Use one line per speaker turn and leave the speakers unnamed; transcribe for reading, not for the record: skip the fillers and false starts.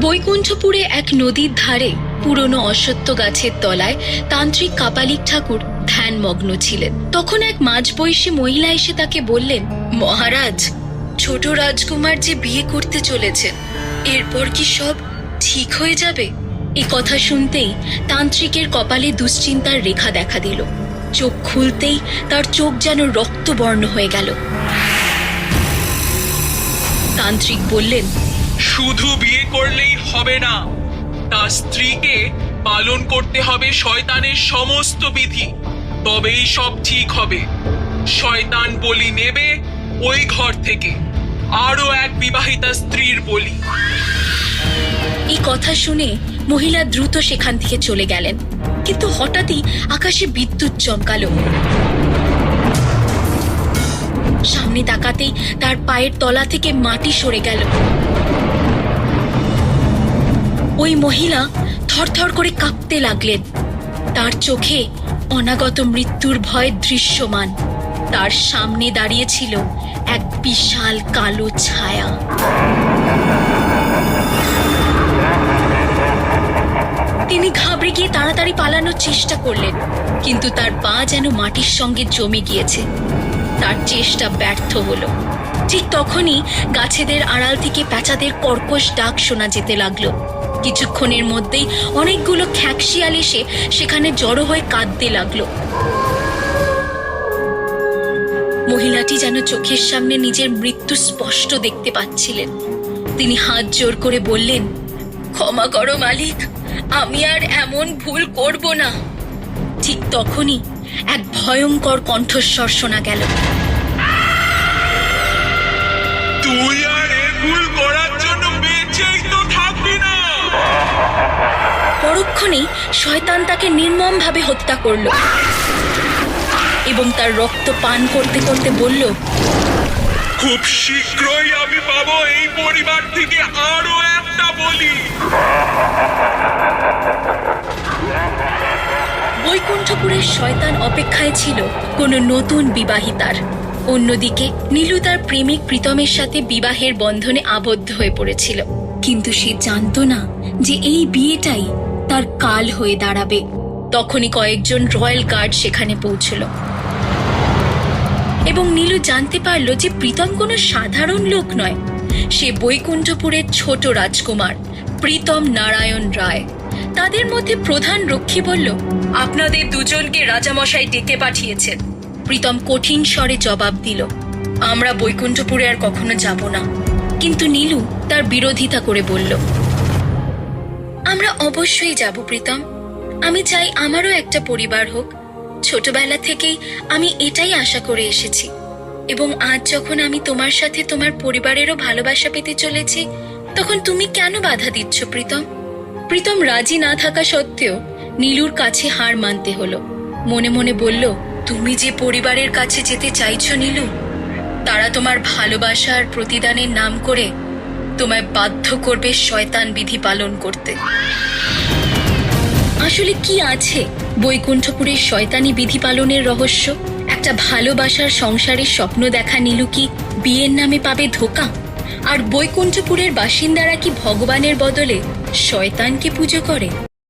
বৈকুণ্ঠপুরে এক নদীর ধারে পুরনো অশ্বত্থ গাছের তলায় তান্ত্রিক কাপালিক ঠাকুর ধ্যানমগ্ন ছিলেন। তখন এক মাঝবয়সী মহিলা এসে তাকে বললেন, মহারাজ, ছোট রাজকুমার যে বিয়ে করতে চলেছেন, এরপর কি সব ঠিক হয়ে যাবে? এই কথা শুনতেই তান্ত্রিকের কপালে দুশ্চিন্তার রেখা দেখা দিল। চোখ খুলতেই তার চোখ যেন রক্তবর্ণ হয়ে গেল। তান্ত্রিক বললেন,
শুধু বিয়ে করলেই হবে না, তার স্ত্রীকে পালন করতে হবে শয়তানের সমস্ত বিধি, তবেই সব ঠিক হবে। শয়তান বলি নেবে ওই ঘর থেকে, আরো এক বিবাহিতা স্ত্রীর বলি।
এই কথা শুনে মহিলা দ্রুত সেখান থেকে চলে গেলেন, কিন্তু হঠাৎই আকাশে বিদ্যুৎ চমকালো। সামনে তাকাতেই তার পায়ের তলা থেকে মাটি সরে গেল। ওই মহিলা থরথর করে কাঁপতে লাগলেন। তার চোখে অনাগত মৃত্যুর ভয় দৃশ্যমান। তার সামনে দাঁড়িয়ে ছিল এক বিশাল কালো ছায়া। তিনি ঘাবড়ে গিয়ে তাড়াতাড়ি পালানোর চেষ্টা করলেন, কিন্তু তার পা যেন মাটির সঙ্গে জমে গিয়েছে। তার চেষ্টা ব্যর্থ হলো। ঠিক তখনই গাছেদের আড়াল থেকে প্যাঁচাদের কর্কশ ডাক শোনা যেতে লাগলো। কিছুক্ষণের মধ্যেই অনেকগুলো খ্যাকশিয়াল এসে সেখানে জড়ো হয়ে কাঁদতে লাগলো। মহিলাটি যেন চোখের সামনে নিজের মৃত্যু স্পষ্ট দেখতে পাচ্ছিলেন। তিনি হাত জোর করে বললেন, ক্ষমা করো মালিক, আমি আর এমন ভুল করব না। ঠিক তখনই এক ভয়ঙ্কর কণ্ঠস্বর শোনা গেল,
তুই আর এ ভুল করার জন্য বেঁচেই তো থাকবি না।
পরক্ষণেই শয়তান তাকে নির্মমভাবে হত্যা করল এবং তার রক্ত পান করতে করতে বলল,
খুব শীঘ্রই আমি পাবো এই পরিবার থেকে আরো একটা বলি।
বৈকুণ্ঠপুরের শয়তান অপেক্ষায় ছিল কোনো নতুন বিবাহিতার। অন্যদিকে নীলু তার প্রেমিক প্রীতমের সাথে বিবাহের বন্ধনে আবদ্ধ হয়ে পড়েছিল, কিন্তু সে জানত না যে এই বিয়েটাই তার কাল হয়ে দাঁড়াবে। তখনই কয়েকজন রয়্যাল গার্ড সেখানে পৌঁছল এবং নীলু জানতে পারল যে প্রীতম কোনো সাধারণ লোক নয়, সে বৈকুণ্ঠপুরের ছোট রাজকুমার প্রীতম নারায়ণ রায়। তাদের মধ্যে প্রধান রক্ষী বলল, আপনাদের দুজনকে রাজামশাই ডেকে পাঠিয়েছেন। প্রীতম কঠিন স্বরে জবাব দিল, আমরা বৈকুণ্ঠপুরে আর কখনো যাব না। কিন্তু নীলু তার বিরোধিতা করে বলল, আমরা অবশ্যই যাব প্রীতম। আমি চাই আমারও একটা পরিবার হোক। ছোটবেলা থেকেই আমি এটাই আশা করে এসেছি, এবং আজ যখন আমি তোমার সাথে তোমার পরিবারেরও ভালোবাসা পেতে চলেছি, তখন তুমি কেন বাধা দিচ্ছ প্রীতম? প্রীতম রাজি না থাকা সত্ত্বেও নীলুর কাছে হার মানতে হলো। মনে মনে বলল, তুমি যে পরিবারের কাছে যেতে চাইছো নীলু, তারা তোমার ভালোবাসার প্রতিদানের নাম করে তোমায় বাধ্য করবে শয়তান বিধি পালন করতে। আসলে কি আছে বৈকুণ্ঠপুরের শয়তানি বিধি পালনের রহস্য? একটা ভালোবাসার সংসারের স্বপ্ন দেখা নীলু কি বিয়ের নামে পাবে ধোঁকা? আর বৈকুণ্ঠপুরের বাসিন্দারা কি ভগবানের বদলে শয়তানকে পুজো করে?